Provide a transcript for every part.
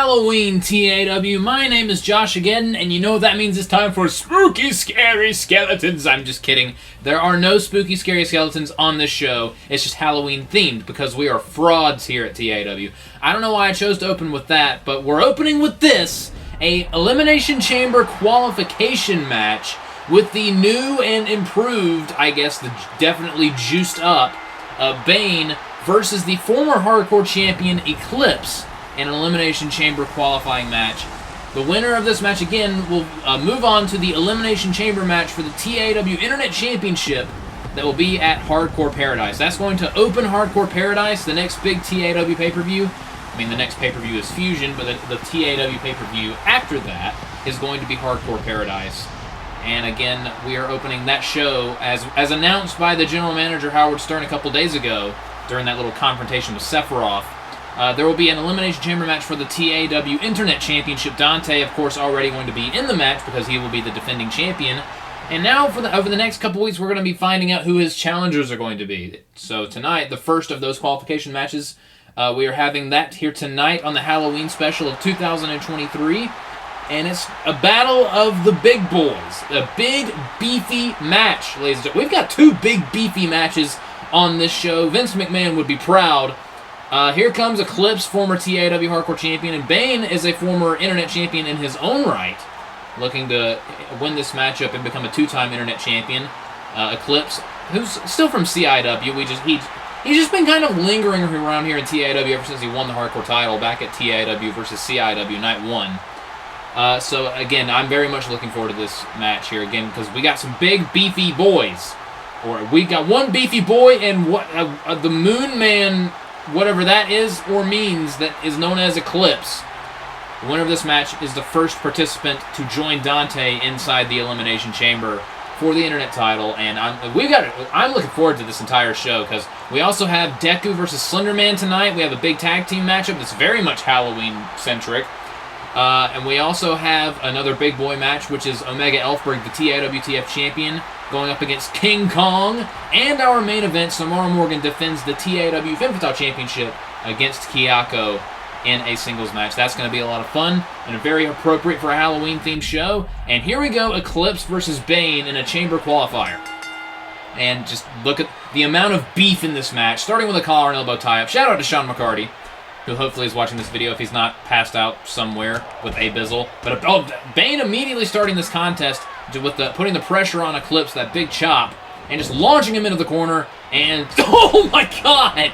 Halloween, TAW. My name is Josh again, and you know what that means. It's time for Spooky Scary Skeletons. I'm just kidding. There are no spooky scary skeletons on this show. It's just Halloween themed because we are frauds here at TAW. I don't know why I chose to open with that, but we're opening with this, a Elimination Chamber qualification match with the new and improved, I guess, the definitely juiced up, Bane versus the former Hardcore Champion Eclipse in an Elimination Chamber qualifying match. The winner of this match, again, will move on to the Elimination Chamber match for the TAW Internet Championship that will be at Hardcore Paradise. That's going to open Hardcore Paradise, the next big TAW pay-per-view. I mean, the next pay-per-view is Fusion, but the TAW pay-per-view after that is going to be Hardcore Paradise. And again, we are opening that show as announced by the general manager Howard Stern a couple days ago during that little confrontation with Sephiroth. There will be an Elimination Chamber match for the TAW Internet Championship. Dante, of course, already going to be in the match because he will be the defending champion. And now, over the next couple weeks, we're going to be finding out who his challengers are going to be. So tonight, the first of those qualification matches, we are having that here tonight on the Halloween Special of 2023. And it's a battle of the big boys. A big, beefy match, ladies and gentlemen. We've got two big, beefy matches on this show. Vince McMahon would be proud. Here comes Eclipse, former TAW Hardcore Champion, and Bane is a former Internet Champion in his own right, looking to win this matchup and become a two-time Internet Champion. Eclipse, who's still from CIW, he's just been kind of lingering around here in TAW ever since he won the Hardcore title back at TAW versus CIW Night 1. So again, I'm very much looking forward to this match here again because we got some big, beefy boys. Or we got one beefy boy and what the Moon Man, whatever that is or means, that is known as Eclipse. The winner of this match is the first participant to join Dante inside the Elimination Chamber for the Internet title, and I'm looking forward to this entire show because we also have Deku versus Slenderman tonight. We have a big tag team matchup that's very much Halloween-centric. And we also have another big boy match, which is Omega Elfberg, the TAWTF champion, going up against King Kong. And our main event, Samara Morgan defends the TAW Femme Fatale Championship against Kayako in a singles match. That's going to be a lot of fun and very appropriate for a Halloween-themed show. And here we go, Eclipse versus Bane in a chamber qualifier. And just look at the amount of beef in this match, starting with a collar and elbow tie-up. Shout out to Sean McCarty, who hopefully is watching this video if he's not passed out somewhere with a bizzle. But Bane immediately starting this contest with putting the pressure on Eclipse, that big chop, and just launching him into the corner. And oh my God!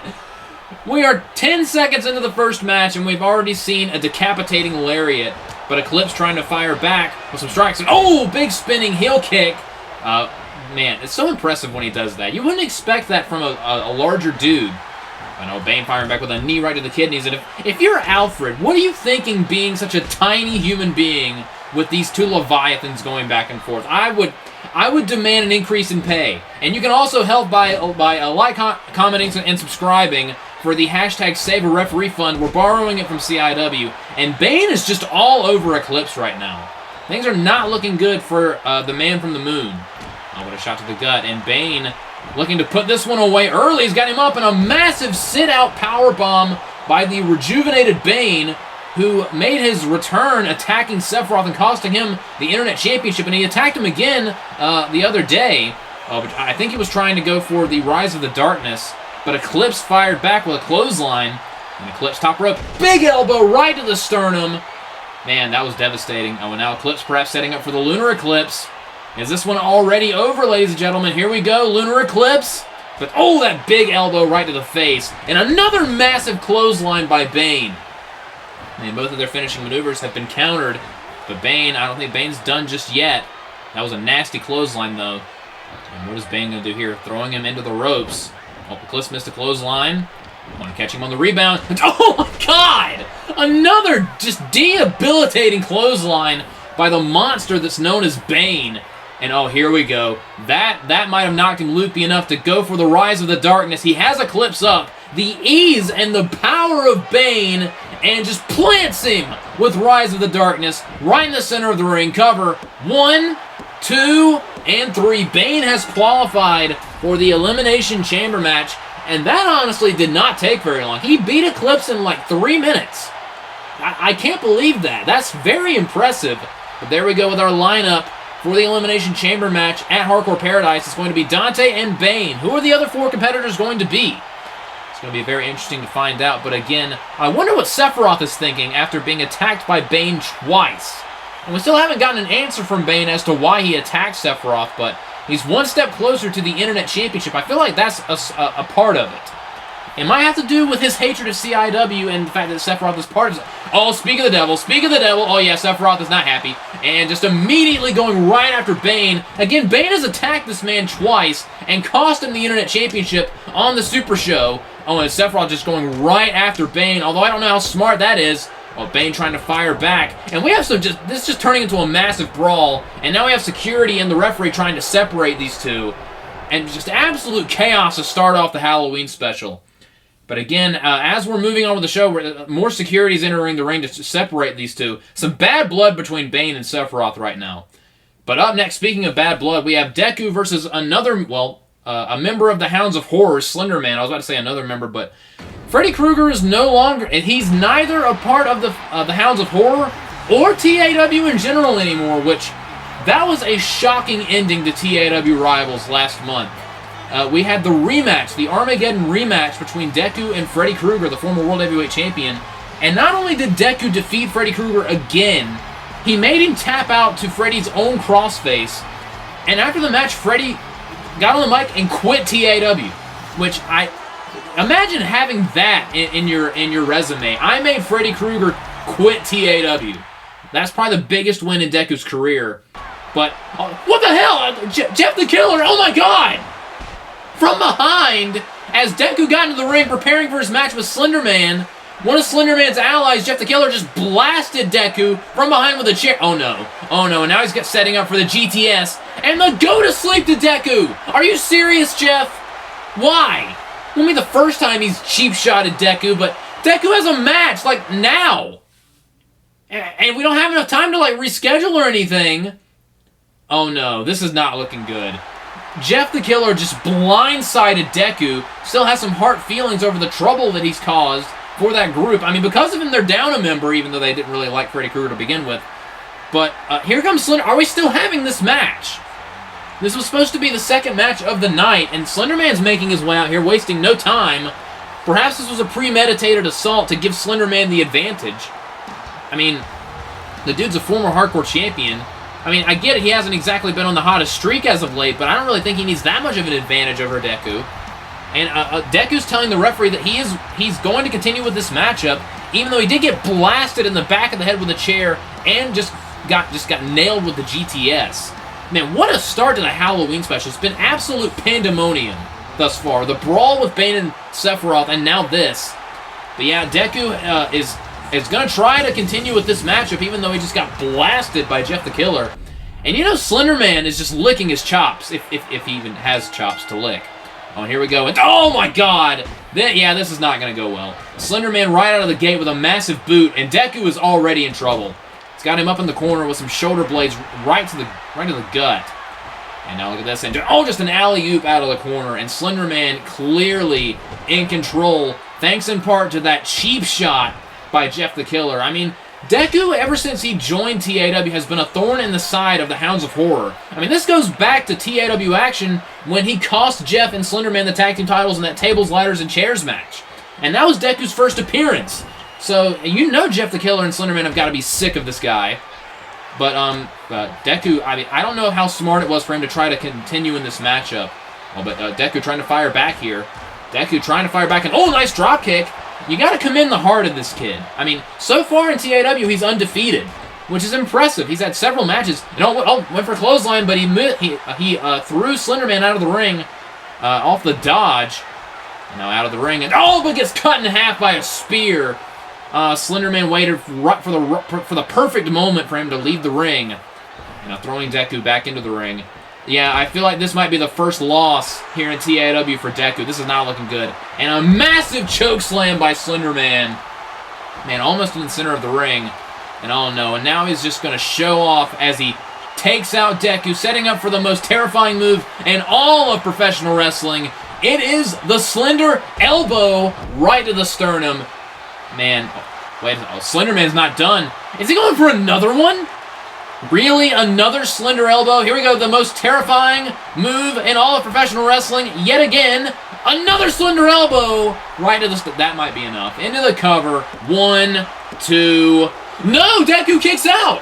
We are 10 seconds into the first match, and we've already seen a decapitating lariat. But Eclipse trying to fire back with some strikes. And oh, big spinning heel kick. Man, it's so impressive when he does that. You wouldn't expect that from a larger dude. I know, Bane firing back with a knee right to the kidneys. And if you're Alfred, what are you thinking being such a tiny human being with these two Leviathans going back and forth? I would demand an increase in pay. And you can also help by like, commenting, and subscribing for the hashtag Save a Referee Fund. We're borrowing it from CIW. And Bane is just all over Eclipse right now. Things are not looking good for the man from the moon. Oh, what a shot to the gut. And Bane looking to put this one away early. He's got him up in a massive sit-out powerbomb by the rejuvenated Bane, who made his return attacking Sephiroth and costing him the Internet Championship. And he attacked him again the other day. But I think he was trying to go for the Rise of the Darkness. But Eclipse fired back with a clothesline. And Eclipse top rope. Big elbow right to the sternum. Man, that was devastating. Oh, and now Eclipse perhaps setting up for the Lunar Eclipse. Is this one already over, ladies and gentlemen? Here we go, Lunar Eclipse. But, oh, that big elbow right to the face. And another massive clothesline by Bane. And both of their finishing maneuvers have been countered. But Bane, I don't think Bane's done just yet. That was a nasty clothesline, though. And what is Bane going to do here? Throwing him into the ropes. Oh, Eclipse missed a clothesline. Want to catch him on the rebound. Oh, my God! Another just debilitating clothesline by the monster that's known as Bane. And oh, here we go. That might have knocked him loopy enough to go for the Rise of the Darkness. He has Eclipse up. The ease and the power of Bane, and just plants him with Rise of the Darkness right in the center of the ring. Cover 1, 2, and 3. Bane has qualified for the Elimination Chamber match, and that honestly did not take very long. He beat Eclipse in like 3 minutes. I can't believe that. That's very impressive. But there we go with our lineup for the Elimination Chamber match at Hardcore Paradise. It's going to be Dante and Bane. Who are the other 4 competitors going to be? It's going to be very interesting to find out. But again, I wonder what Sephiroth is thinking after being attacked by Bane twice. And we still haven't gotten an answer from Bane as to why he attacked Sephiroth, but he's one step closer to the Internet Championship. I feel like that's a part of it. It might have to do with his hatred of CIW and the fact that Sephiroth is part of it. Oh, speak of the devil, speak of the devil. Oh yeah, Sephiroth is not happy. And just immediately going right after Bane. Again, Bane has attacked this man twice and cost him the Internet Championship on the Super Show. Oh, and Sephiroth just going right after Bane, although I don't know how smart that is. Oh, Bane trying to fire back. And we have this is just turning into a massive brawl. And now we have security and the referee trying to separate these two. And just absolute chaos to start off the Halloween special. But again, as we're moving on with the show, more security is entering the ring to separate these two. Some bad blood between Bane and Sephiroth right now. But up next, speaking of bad blood, we have Deku versus another, well, a member of the Hounds of Horror, Slenderman. I was about to say another member, but Freddy Krueger is no longer, and he's neither a part of the Hounds of Horror or TAW in general anymore, which that was a shocking ending to TAW Rivals last month. We had the rematch, the Armageddon rematch between Deku and Freddy Krueger, the former World Heavyweight Champion. And not only did Deku defeat Freddy Krueger again, he made him tap out to Freddy's own crossface. And after the match, Freddy got on the mic and quit TAW, which I imagine having that in your resume. I made Freddy Krueger quit TAW. That's probably the biggest win in Deku's career. But what the hell, Jeff the Killer? Oh my God! From behind, as Deku got into the ring preparing for his match with Slenderman, one of Slenderman's allies, Jeff the Killer, just blasted Deku from behind with a chair. Oh no. Oh no, and now he's setting up for the GTS. And the go to sleep to Deku! Are you serious, Jeff? Why? Won't be the first time he's cheap-shotted Deku, but Deku has a match, like, now! And we don't have enough time to, like, reschedule or anything. Oh no, this is not looking good. Jeff the Killer just blindsided Deku, still has some heart feelings over the trouble that he's caused for that group. I mean, because of him, they're down a member, even though they didn't really like Freddy Krueger to begin with. But here comes Slender. Are we still having this match? This was supposed to be the second match of the night, and Slenderman's making his way out here, wasting no time. Perhaps this was a premeditated assault to give Slenderman the advantage. I mean, the dude's a former hardcore champion. I mean, I get it, he hasn't exactly been on the hottest streak as of late, but I don't really think he needs that much of an advantage over Deku. And Deku's telling the referee that he's going to continue with this matchup, even though he did get blasted in the back of the head with a chair and just got nailed with the GTS. Man, what a start to the Halloween special. It's been absolute pandemonium thus far. The brawl with Bane and Sephiroth, and now this. But yeah, Deku is going to try to continue with this matchup, even though he just got blasted by Jeff the Killer. And you know, Slenderman is just licking his chops, if he even has chops to lick. Oh, and here we go. And, oh my God! Yeah, this is not going to go well. Slenderman right out of the gate with a massive boot, and Deku is already in trouble. It's got him up in the corner with some shoulder blades right to the gut. And now look at this, and oh, just an alley-oop out of the corner, and Slenderman clearly in control, thanks in part to that cheap shot by Jeff the Killer. I mean, Deku, ever since he joined TAW, has been a thorn in the side of the Hounds of Horror. I mean, this goes back to TAW action when he cost Jeff and Slenderman the tag team titles in that tables, ladders, and chairs match. And that was Deku's first appearance. So, you know Jeff the Killer and Slenderman have got to be sick of this guy. But, Deku, I mean, I don't know how smart it was for him to try to continue in this matchup. Oh, but Deku trying to fire back here. Deku trying to fire back, and oh, nice drop kick. You got to commend the heart of this kid. I mean, so far in TAW, he's undefeated, which is impressive. He's had several matches. Went for clothesline, but he threw Slenderman out of the ring off the dodge. Now out of the ring, and but gets cut in half by a spear. Slenderman waited for the perfect moment for him to leave the ring. Now throwing Deku back into the ring. Yeah, I feel like this might be the first loss here in TAW for Deku. This is not looking good. And a massive choke slam by Slenderman. Man, almost in the center of the ring. And oh no, and now he's just going to show off as he takes out Deku, setting up for the most terrifying move in all of professional wrestling. It is the Slender Elbow right to the sternum. Man, Wait, oh, Slenderman's not done. Is he going for another one? Really? Another Slender Elbow? Here we go, the most terrifying move in all of professional wrestling. Yet again, another Slender Elbow. Right to the... That might be enough. Into the cover. 1, 2... No! Deku kicks out!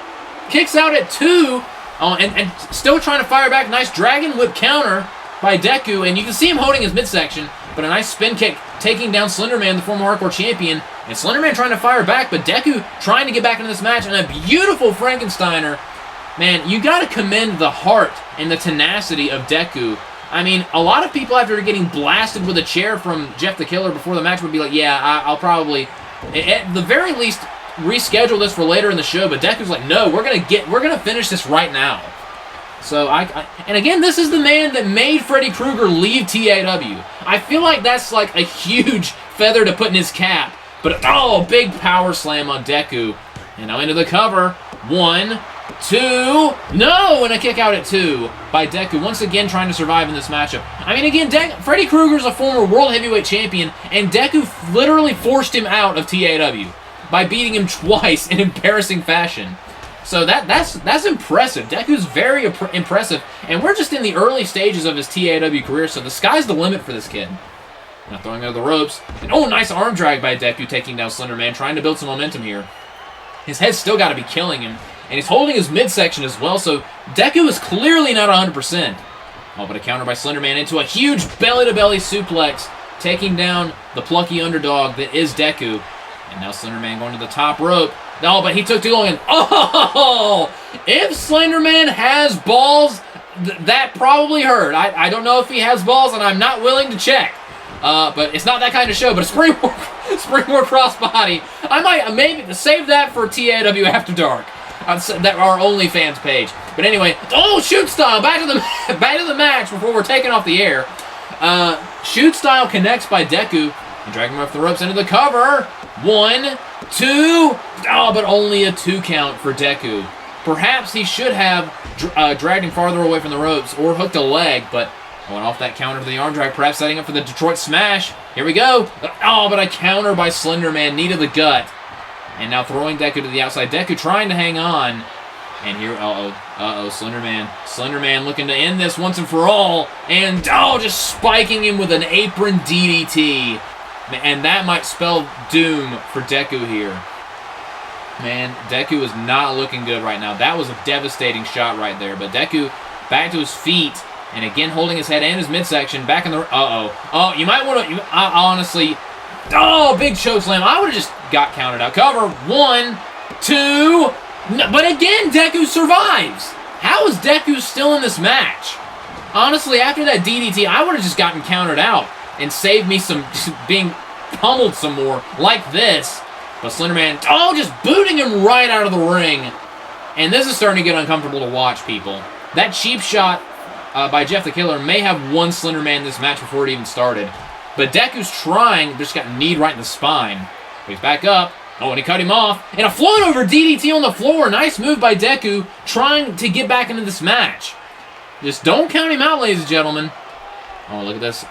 Kicks out at 2. Oh, and still trying to fire back. Nice Dragon Whip counter by Deku. And you can see him holding his midsection. But a nice spin kick taking down Slenderman, the former Hardcore Champion. And Slenderman trying to fire back, but Deku trying to get back into this match. And a beautiful Frankensteiner. Man, you got to commend the heart and the tenacity of Deku. I mean, a lot of people after getting blasted with a chair from Jeff the Killer before the match would be like, yeah, I'll probably, at the very least, reschedule this for later in the show. But Deku's like, no, we're gonna finish this right now. So and again, this is the man that made Freddy Krueger leave TAW. I feel like that's like a huge feather to put in his cap. But oh, big power slam on Deku, and now into the cover. 1, 2, no, and a kick out at 2 by Deku, once again trying to survive in this matchup. I mean, again, Freddy Krueger's a former World Heavyweight Champion, and Deku literally forced him out of TAW by beating him twice in embarrassing fashion. So that's impressive. Deku's very impressive, and we're just in the early stages of his TAW career, so the sky's the limit for this kid. Now throwing out the ropes, and oh, nice arm drag by Deku, taking down Slenderman, trying to build some momentum here. His head's still got to be killing him, and he's holding his midsection as well, so Deku is clearly not 100%. Oh, but a counter by Slenderman into a huge belly-to-belly suplex, taking down the plucky underdog that is Deku. And now Slenderman going to the top rope. No, but he took too long, and oh! If Slenderman has balls, that probably hurt. I don't know if he has balls, and I'm not willing to check. But it's not that kind of show, but a springboard crossbody. I might maybe save that for TAW After Dark. That our OnlyFans page. But anyway, oh, shoot style, back to the match before we're taking off the air. Shoot style connects by Deku and dragging him off the ropes into the cover. 1, 2, oh, but only a 2 count for Deku. Perhaps he should have dragged him farther away from the ropes or hooked a leg, but going off that counter to the arm drag, perhaps setting up for the Detroit Smash. Here we go. Oh, but a counter by Slenderman, knee to the gut. And now throwing Deku to the outside. Deku trying to hang on. And here, Slenderman. Slenderman looking to end this once and for all. And, oh, just spiking him with an apron DDT. And that might spell doom for Deku here. Man, Deku is not looking good right now. That was a devastating shot right there. But Deku back to his feet. And again, holding his head and his midsection back in the... Oh, you might want to... honestly... Oh, big choke slam. I would have just got counted out. Cover. 1, 2... No, but again, Deku survives. How is Deku still in this match? Honestly, after that DDT, I would have just gotten counted out and saved me some being pummeled some more like this. But Slenderman, oh, just booting him right out of the ring. And this is starting to get uncomfortable to watch, people. That cheap shot by Jeff the Killer may have won Slenderman this match before it even started. But Deku's trying, just got kneed right in the spine. But he's back up. Oh, and he cut him off. And a float over DDT on the floor. Nice move by Deku, trying to get back into this match. Just don't count him out, ladies and gentlemen. Oh, look at this.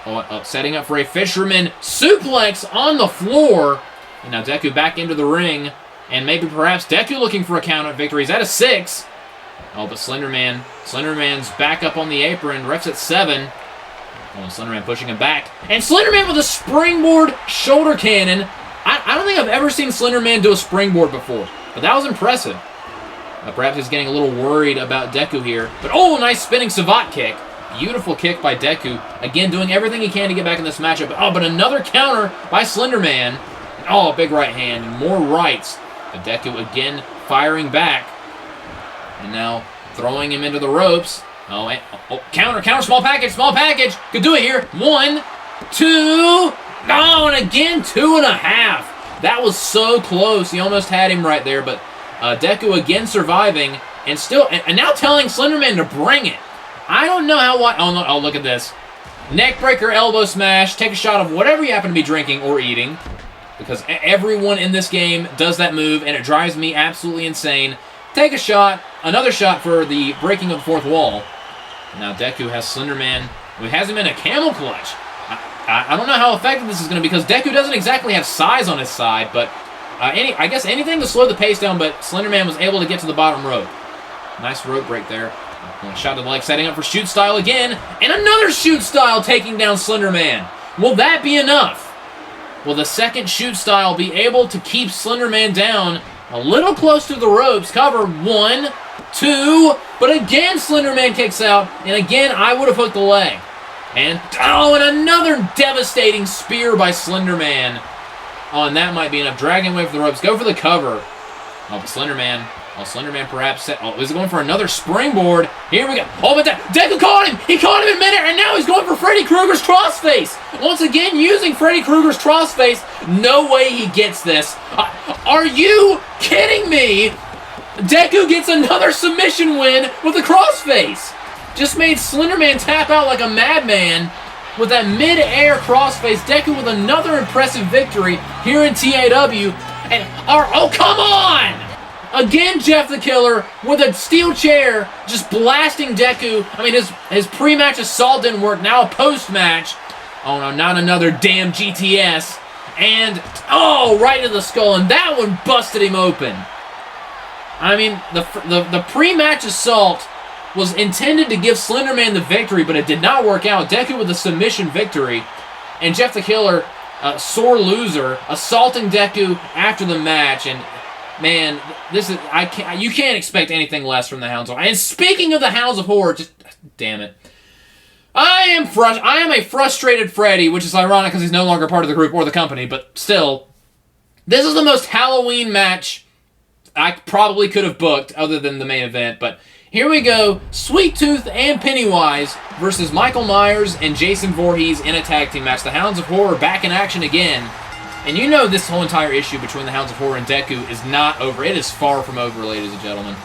Setting up for a fisherman suplex on the floor. And now Deku back into the ring. And maybe perhaps Deku looking for a count out victory. He's at a 6. Oh, but Slenderman's back up on the apron. Ref's at 7. Oh, Slenderman pushing him back. And Slenderman with a springboard shoulder cannon. I don't think I've ever seen Slenderman do a springboard before. But that was impressive. Perhaps he's getting a little worried about Deku here. But oh, nice spinning savate kick. Beautiful kick by Deku. Again, doing everything he can to get back in this matchup. Oh, but another counter by Slenderman. Oh, big right hand. More rights. But Deku again firing back. And now throwing him into the ropes. Oh, counter, small package. Could do it here. 1, 2. No, and again, 2.5. That was so close. He almost had him right there, but Deku again surviving and still, and now telling Slenderman to bring it. I don't know how. Oh, no, look at this. Neckbreaker elbow smash. Take a shot of whatever you happen to be drinking or eating, because everyone in this game does that move, and it drives me absolutely insane. Take a shot. Another shot for the breaking of the fourth wall. Now Deku has Slenderman, who has him in a camel clutch. I don't know how effective this is going to be, because Deku doesn't exactly have size on his side, but I guess anything to slow the pace down, but Slenderman was able to get to the bottom rope. Nice rope break there. Shot to the leg, setting up for shoot style again, and another shoot style taking down Slenderman. Will that be enough? Will the second shoot style be able to keep Slenderman down a little close to the ropes? Cover, 1, 2, but again Slenderman kicks out, and again I would have hooked the leg. And another devastating spear by Slenderman. Oh, and that might be enough. Dragging away from the ropes. Go for the cover. Oh, but Slenderman perhaps set. Oh, is it going for another springboard? Here we go. Oh, but Deku caught him. He caught him in midair, and now he's going for Freddy Krueger's crossface. Once again, using Freddy Krueger's crossface. No way he gets this. Are you kidding me? Deku gets another submission win with the crossface. Just made Slenderman tap out like a madman with that mid-air crossface. Deku with another impressive victory here in TAW. And oh, come on! Again, Jeff the Killer with a steel chair just blasting Deku. I mean, his pre-match assault didn't work. Now a post-match. Oh no, not another damn GTS. And, right to the skull. And that one busted him open. I mean, the pre-match assault was intended to give Slenderman the victory, but it did not work out. Deku with a submission victory. And Jeff the Killer, sore loser, assaulting Deku after the match. And, man, you can't expect anything less from the Hounds of Horror. And speaking of the Hounds of Horror, damn it. I am a frustrated Freddy, which is ironic because he's no longer part of the group or the company, but still, this is the most Halloween match I probably could have booked other than the main event, but here we go. Sweet Tooth and Pennywise versus Michael Myers and Jason Voorhees in a tag team match. The Hounds of Horror back in action again. And you know this whole entire issue between the Hounds of Horror and Deku is not over. It is far from over, ladies and gentlemen.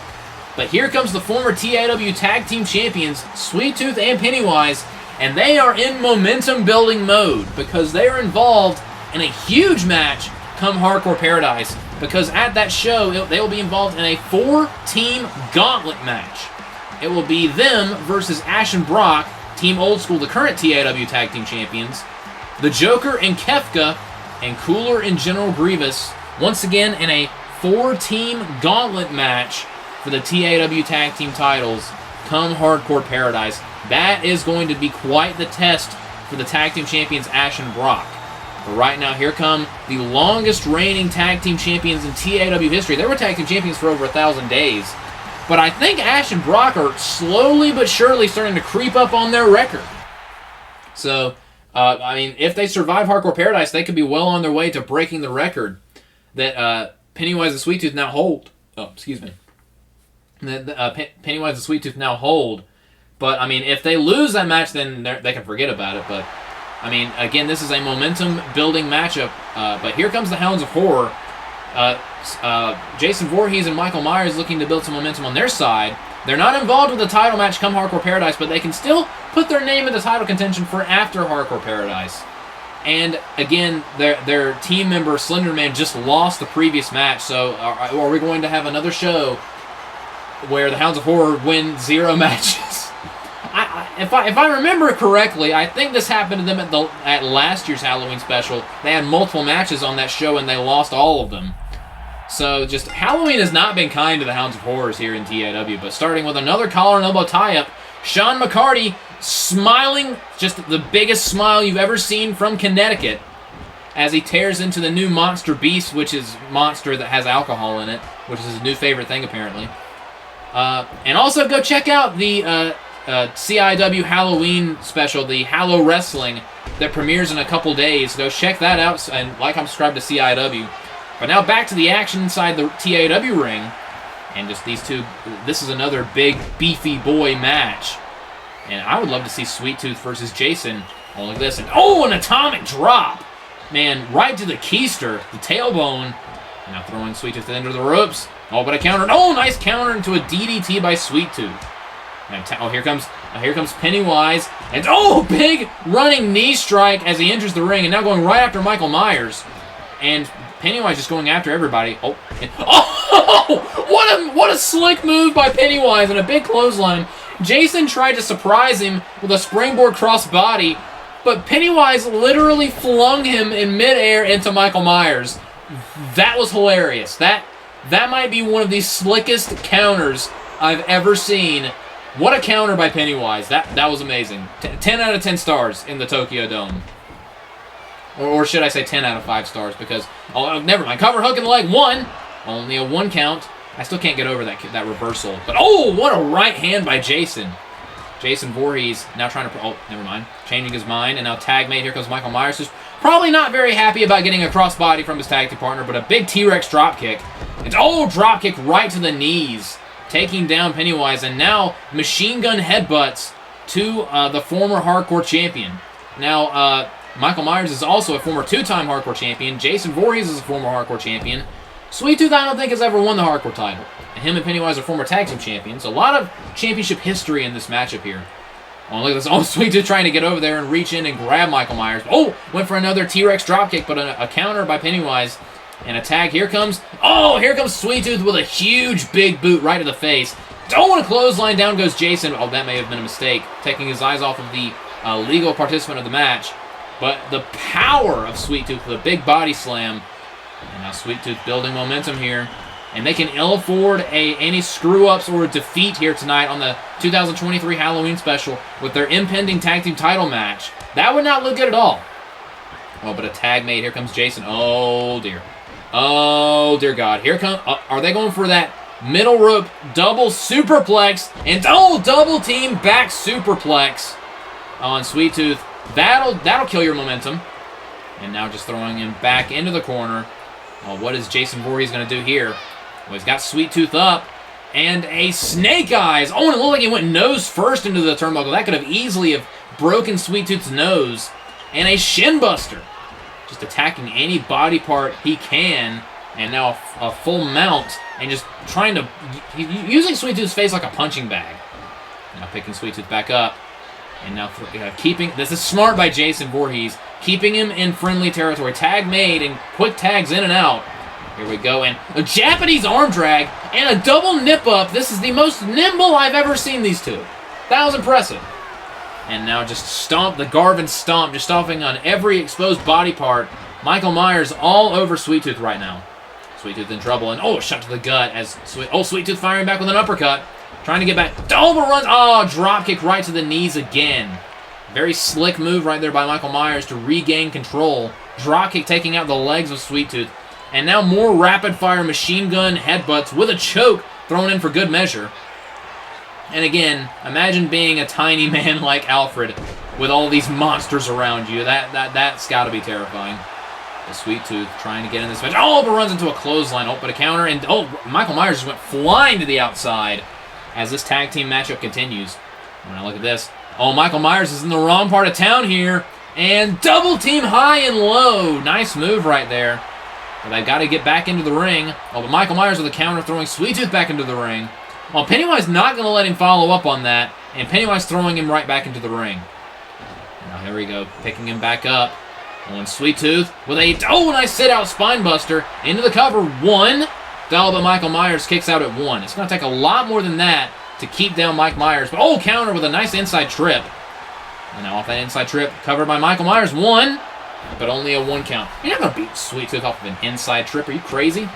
But here comes the former TAW Tag Team Champions, Sweet Tooth and Pennywise, and they are in momentum-building mode because they are involved in a huge match come Hardcore Paradise, because at that show, they will be involved in a 4-team gauntlet match. It will be them versus Ash and Brock, Team Old School, the current TAW Tag Team Champions, the Joker and Kefka, and Cooler and General Grievous, once again in a 4-team gauntlet match for the TAW Tag Team titles come Hardcore Paradise. That is going to be quite the test for the Tag Team Champions Ash and Brock. But right now, here come the longest reigning Tag Team Champions in TAW history. They were Tag Team Champions for over 1,000 days. But I think Ash and Brock are slowly but surely starting to creep up on their record. So, I mean, if they survive Hardcore Paradise, they could be well on their way to breaking the record that Pennywise and Sweet Tooth now hold. Oh, excuse me. That Pennywise and Sweet Tooth now hold. But, I mean, if they lose that match, then they can forget about it. But, I mean, again, this is a momentum-building matchup. But here comes the Hounds of Horror. Jason Voorhees and Michael Myers looking to build some momentum on their side. They're not involved with the title match come Hardcore Paradise, but they can still put their name into title contention for after Hardcore Paradise. And, again, their team member, Slenderman, just lost the previous match. So are we going to have another show where the Hounds of Horror win 0 matches? If I remember correctly, I think this happened to them at last year's Halloween Special. They had multiple matches on that show, and they lost all of them. So, just Halloween has not been kind to the Hounds of Horrors here in TAW. But starting with another collar and elbow tie-up, Sean McCarty smiling, just the biggest smile you've ever seen from Connecticut, as he tears into the new Monster Beast, which is Monster that has alcohol in it, which is his new favorite thing, apparently. And also go check out the CIW Halloween Special, the Hallow Wrestling, that premieres in a couple days. Go check that out, and I'm subscribed to CIW. But now back to the action inside the TAW ring, and just these two. This is another big, beefy boy match. And I would love to see Sweet Tooth versus Jason. Oh, look at this. And, an atomic drop. Man, right to the keister, the tailbone. Now throwing Sweet Tooth into the ropes. Oh, but a counter. Oh, nice counter into a DDT by Sweet Tooth. And here comes Pennywise. And, big running knee strike as he enters the ring. And now going right after Michael Myers. And Pennywise just going after everybody. What a slick move by Pennywise and a big clothesline. Jason tried to surprise him with a springboard crossbody, but Pennywise literally flung him in midair into Michael Myers. that was hilarious. That might be one of the slickest counters I've ever seen. What a counter by Pennywise. That was amazing. 10 out of 10 stars in the Tokyo Dome. Or should I say 10 out of 5 stars, because... Oh, never mind. Cover hook in the leg. 1. Only a 1 count. I still can't get over that reversal. But, oh, what a right hand by Jason. Jason Voorhees now trying to... Oh, never mind. Changing his mind. And now tag mate. Here comes Michael Myers, who's probably not very happy about getting a crossbody from his tag team partner, but a big T-Rex dropkick. It's, oh, dropkick right to the knees, taking down Pennywise. And now machine gun headbutts to the former hardcore champion. Now, Michael Myers is also a former 2-time hardcore champion. Jason Voorhees is a former hardcore champion. Sweet Tooth, I don't think, has ever won the hardcore title. And him and Pennywise are former tag team champions. A lot of championship history in this matchup here. Oh, look at this. Oh, Sweet Tooth trying to get over there and reach in and grab Michael Myers. Oh, went for another T-Rex dropkick, but a counter by Pennywise. And a tag. Here comes... Oh, here comes Sweet Tooth with a huge big boot right to the face. Oh, and a clothesline. Down goes Jason. Oh, that may have been a mistake. Taking his eyes off of the legal participant of the match. But the power of Sweet Tooth with a big body slam. And now Sweet Tooth building momentum here. And they can ill afford any screw-ups or a defeat here tonight on the 2023 Halloween Special with their impending tag team title match. That would not look good at all. Oh, but a tag mate. Here comes Jason. Oh, dear. Oh, dear God. Here come... are they going for that middle rope double superplex? And, oh, double team back superplex on Sweet Tooth. That'll kill your momentum. And now just throwing him back into the corner. Oh, what is Jason Voorhees going to do here? Well, he's got Sweet Tooth up. And a Snake Eyes. Oh, and it looked like he went nose first into the turnbuckle. That could have easily have broken Sweet Tooth's nose. And a Shin Buster. Just attacking any body part he can. And now a full mount. And just trying to... using Sweet Tooth's face like a punching bag. Now picking Sweet Tooth back up. And now keeping... This is smart by Jason Voorhees. Keeping him in friendly territory. Tag made and quick tags in and out. Here we go. And a Japanese arm drag and a double nip up. This is the most nimble I've ever seen these two. That was impressive. And now just stomp, the Garvin stomp, just stomping on every exposed body part. Michael Myers all over Sweet Tooth right now. Sweet Tooth in trouble. And oh, a shot to the gut as Sweet Tooth firing back with an uppercut. Trying to get back. Overruns. Oh, dropkick right to the knees again. Very slick move right there by Michael Myers to regain control. Dropkick taking out the legs of Sweet Tooth. And now more rapid-fire machine gun headbutts with a choke thrown in for good measure. And again, imagine being a tiny man like Alfred with all these monsters around you. That's got to be terrifying. The Sweet Tooth trying to get in this match. Oh, but runs into a clothesline. Oh, but a counter. And oh, Michael Myers just went flying to the outside as this tag team matchup continues. When I look at this. Oh, Michael Myers is in the wrong part of town here. And double team high and low. Nice move right there. But they've got to get back into the ring. Oh, but Michael Myers with a counter throwing Sweet Tooth back into the ring. Well, Pennywise not going to let him follow up on that. And Pennywise throwing him right back into the ring. Now here we go. Picking him back up. And Sweet Tooth with a... Oh, nice sit-out spine buster. Into the cover. 1. Oh, but Michael Myers kicks out at 1. It's going to take a lot more than that to keep down Mike Myers. But, oh, counter with a nice inside trip. And now off that inside trip, covered by Michael Myers. 1. But only a 1 count. You're not going to beat Sweet Tooth off of an inside trip. Are you crazy?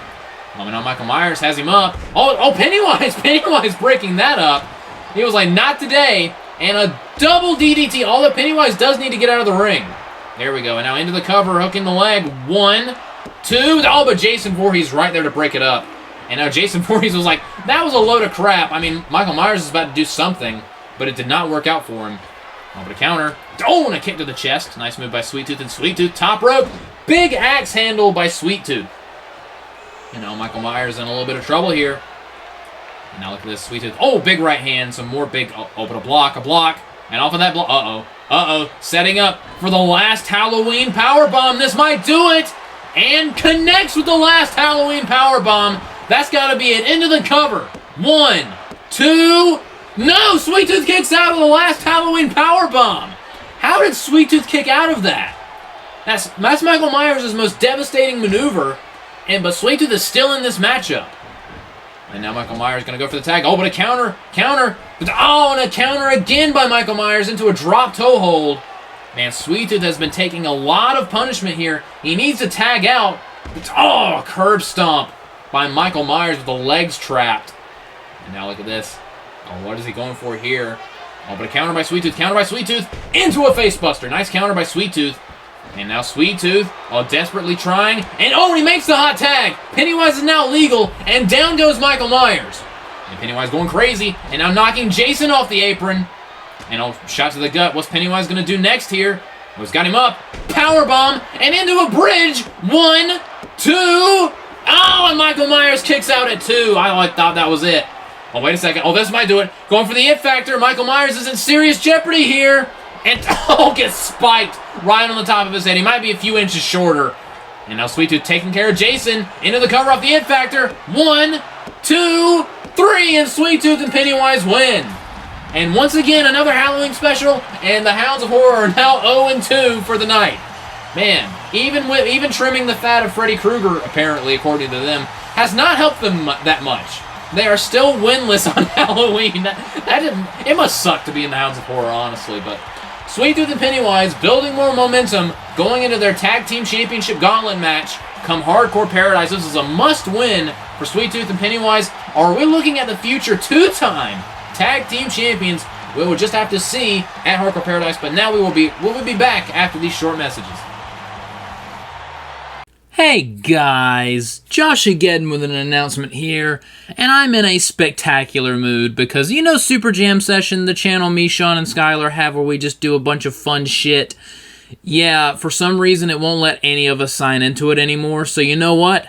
Oh, and now Michael Myers has him up. Oh, Pennywise. Pennywise breaking that up. He was like, not today. And a double DDT. All that Pennywise does need to get out of the ring. There we go. And now into the cover, hooking the leg. 1, 2. Oh, but Jason Voorhees right there to break it up. And now Jason Voorhees was like, that was a load of crap. I mean, Michael Myers is about to do something, but it did not work out for him. Oh, but a counter. Oh, and a kick to the chest. Nice move by Sweet Tooth. And Sweet Tooth, top rope. Big axe handle by Sweet Tooth. And now Michael Myers in a little bit of trouble here. And now look at this, Sweet Tooth. Oh, big right hand. Some more big, oh, but a block. And off of that block, setting up for the last Halloween powerbomb. This might do it. And connects with the last Halloween powerbomb. That's got to be it. Into the cover. 1, 2. No! Sweet Tooth kicks out of the last Halloween powerbomb. How did Sweet Tooth kick out of that? That's Michael Myers' most devastating maneuver. But Sweet Tooth is still in this matchup. And now Michael Myers going to go for the tag. Oh, but a counter. Oh, and a counter again by Michael Myers into a drop toe hold. Man, Sweet Tooth has been taking a lot of punishment here. He needs to tag out. Oh, curb stomp by Michael Myers with the legs trapped. And now look at this. Oh, what is he going for here? Oh, but a counter by Sweet Tooth. Counter by Sweet Tooth into a facebuster. Nice counter by Sweet Tooth. And now Sweet Tooth, desperately trying. And oh, he makes the hot tag. Pennywise is now legal. And down goes Michael Myers. And Pennywise going crazy. And now knocking Jason off the apron. And shot to the gut. What's Pennywise going to do next here? Oh, he's got him up. Powerbomb. And into a bridge. 1, 2. Oh, and Michael Myers kicks out at 2. I thought that was it. Oh, wait a second. Oh, this might do it. Going for the it factor. Michael Myers is in serious jeopardy here. And, gets spiked right on the top of his head. He might be a few inches shorter. And now Sweet Tooth taking care of Jason. Into the cover off the it factor. 1, 2, 3. And Sweet Tooth and Pennywise win. And once again, another Halloween special. And the Hounds of Horror are now 0-2 for the night. Man, even trimming the fat of Freddy Krueger, apparently, according to them, has not helped them that much. They are still winless on Halloween. It must suck to be in the Hounds of Horror, honestly. But Sweet Tooth and Pennywise building more momentum going into their Tag Team Championship Gauntlet match come Hardcore Paradise. This is a must-win for Sweet Tooth and Pennywise. Are we looking at the future two-time Tag Team Champions? We will just have to see at Hardcore Paradise. But now we will be back after these short messages. Hey guys, Josh again with an announcement here, and I'm in a spectacular mood because you know Super Jam Session, the channel me, Sean, and Skylar have where we just do a bunch of fun shit? Yeah, for some reason it won't let any of us sign into it anymore, so you know what?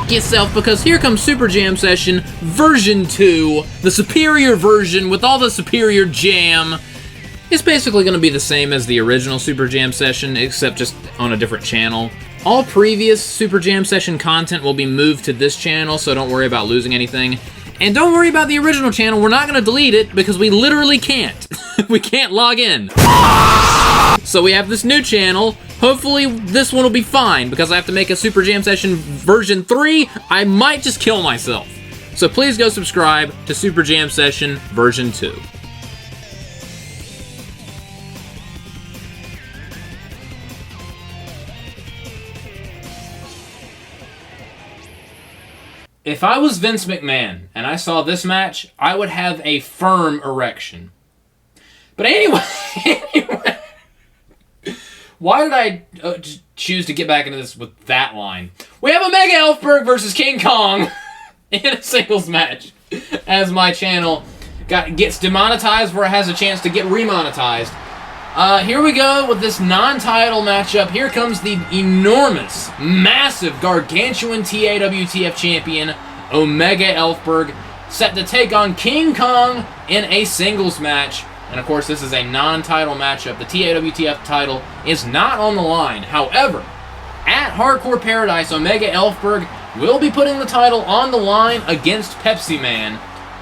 Yourself, because here comes Super Jam Session version 2, the superior version with all the superior jam. It's basically going to be the same as the original Super Jam Session, except just on a different channel. All previous Super Jam Session content will be moved to this channel, so don't worry about losing anything. And don't worry about the original channel, we're not going to delete it because we literally can't. We can't log in. So we have this new channel. Hopefully this one will be fine because I have to make a Super Jam Session version 3. I might just kill myself. So please go subscribe to Super Jam Session version 2. If I was Vince McMahon and I saw this match, I would have a firm erection. But anyway, why did I choose to get back into this with that line? We have Omega Elfberg versus King Kong in a singles match as my channel gets demonetized where it has a chance to get remonetized. Here we go with this non-title matchup. Here comes the enormous, massive, gargantuan TAWTF champion, Omega Elfberg, set to take on King Kong in a singles match. And of course, this is a non-title matchup. The TAWTF title is not on the line. However, at Hardcore Paradise, Omega Elfberg will be putting the title on the line against Pepsi Man,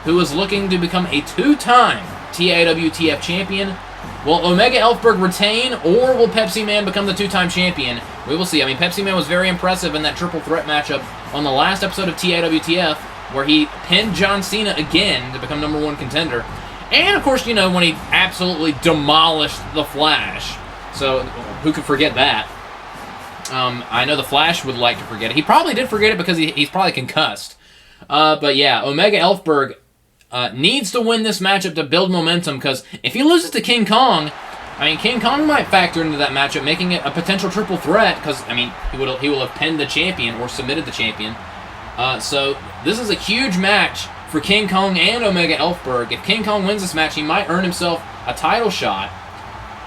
who is looking to become a two-time TAWTF champion. Will Omega Elfberg retain, or will Pepsi Man become the two-time champion? We will see. I mean, Pepsi Man was very impressive in that triple threat matchup on the last episode of TAWTF, where he pinned John Cena again to become #1 contender. And, of course, you know, when he absolutely demolished The Flash. So, who could forget that? I know The Flash would like to forget it. He probably did forget it because he's probably concussed. But, yeah, Omega Elfberg needs to win this matchup to build momentum, because if he loses to King Kong, I mean, King Kong might factor into that matchup, making it a potential triple threat, because, I mean, he will have pinned the champion or submitted the champion. So, this is a huge match for King Kong and Omega Elfberg. If King Kong wins this match, he might earn himself a title shot.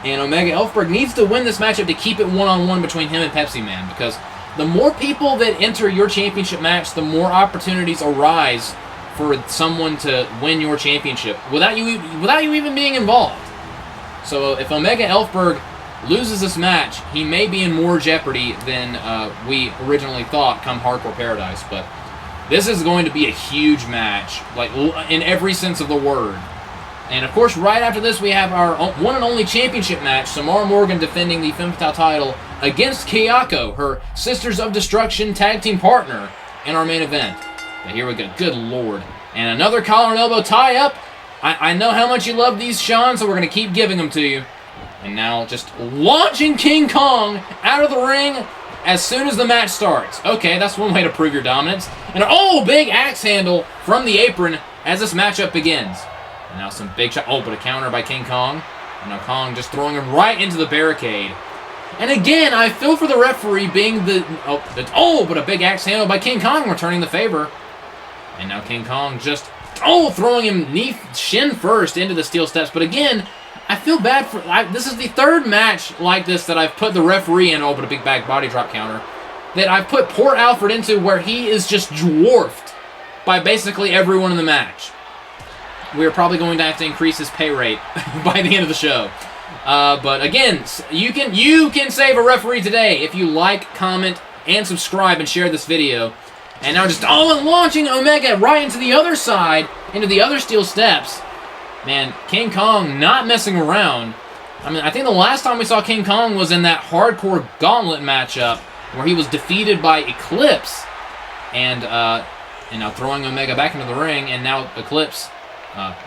And Omega Elfberg needs to win this matchup to keep it one-on-one between him and Pepsi Man, because the more people that enter your championship match, the more opportunities arise for someone to win your championship without you even being involved. So if Omega Elfberg loses this match, he may be in more jeopardy than we originally thought come Hardcore Paradise. But this is going to be a huge match, like in every sense of the word. And of course, right after this, we have our one and only championship match, Samara Morgan defending the Femme Fatale title against Kayako, her Sisters of Destruction tag team partner, in our main event. But here we go. Good lord. And another collar and elbow tie-up. I know how much you love these, Sean, so we're going to keep giving them to you. And now just launching King Kong out of the ring as soon as the match starts. Okay, that's one way to prove your dominance. And big axe handle from the apron as this matchup begins. And now some big shot. But a counter by King Kong. And now Kong just throwing him right into the barricade. And again, I feel for the referee being but a big axe handle by King Kong returning the favor. And now King Kong just, throwing him shin first into the steel steps. But again, I feel bad for... this is the third match like this that I've put the referee in, but a big back body drop counter, that I've put poor Alfred into where he is just dwarfed by basically everyone in the match. We're probably going to have to increase his pay rate by the end of the show. But again, you can save a referee today if you like, comment, and subscribe and share this video. And now just launching Omega right into the other side, into the other steel steps. Man, King Kong not messing around. I mean, I think the last time we saw King Kong was in that hardcore gauntlet matchup where he was defeated by Eclipse. And now throwing Omega back into the ring, and now Eclipse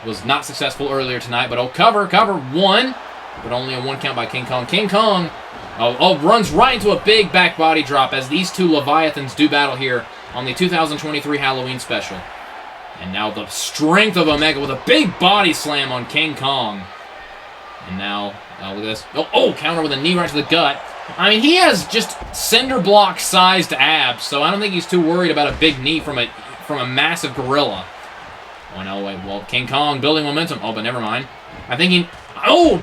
was not successful earlier tonight, but cover one, but only a 1 count by King Kong. King Kong runs right into a big back body drop as these two Leviathans do battle here on the 2023 Halloween Special. And now the strength of Omega with a big body slam on King Kong. And now, look at this. Counter with a knee right to the gut. I mean, he has just cinder block sized abs, so I don't think he's too worried about a big knee from a massive gorilla. King Kong building momentum. But never mind. I think he...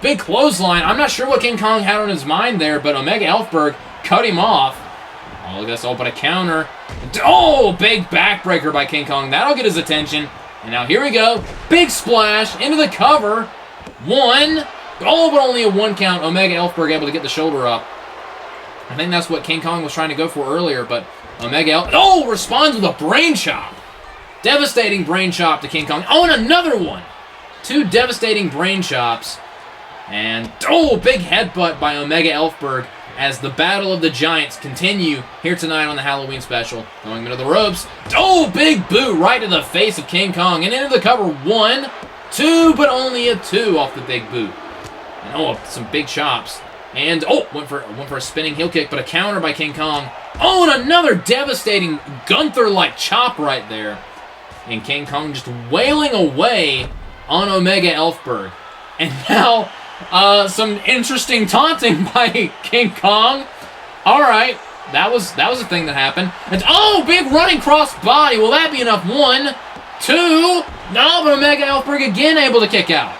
big clothesline. I'm not sure what King Kong had on his mind there, but Omega Elfberg cut him off. Look at this. But a counter. Big backbreaker by King Kong. That'll get his attention. And now here we go. Big splash into the cover. 1. But only a 1 count. Omega Elfberg able to get the shoulder up. I think that's what King Kong was trying to go for earlier, but Omega responds with a brain chop. Devastating brain chop to King Kong. And another one. 2 devastating brain chops. And, big headbutt by Omega Elfberg as the Battle of the Giants continue here tonight on the Halloween Special. Going into the ropes. Big boot right to the face of King Kong. And into the cover. 1, 2, but only a 2 off the big boot. And, some big chops. And, went for a spinning heel kick, but a counter by King Kong. And another devastating Gunther-like chop right there. And King Kong just wailing away on Omega Elfberg. And now, some interesting taunting by King Kong. Alright, that was a thing that happened. And, big running cross body. Will that be enough? 1, 2. No, but Omega Elfberg again able to kick out.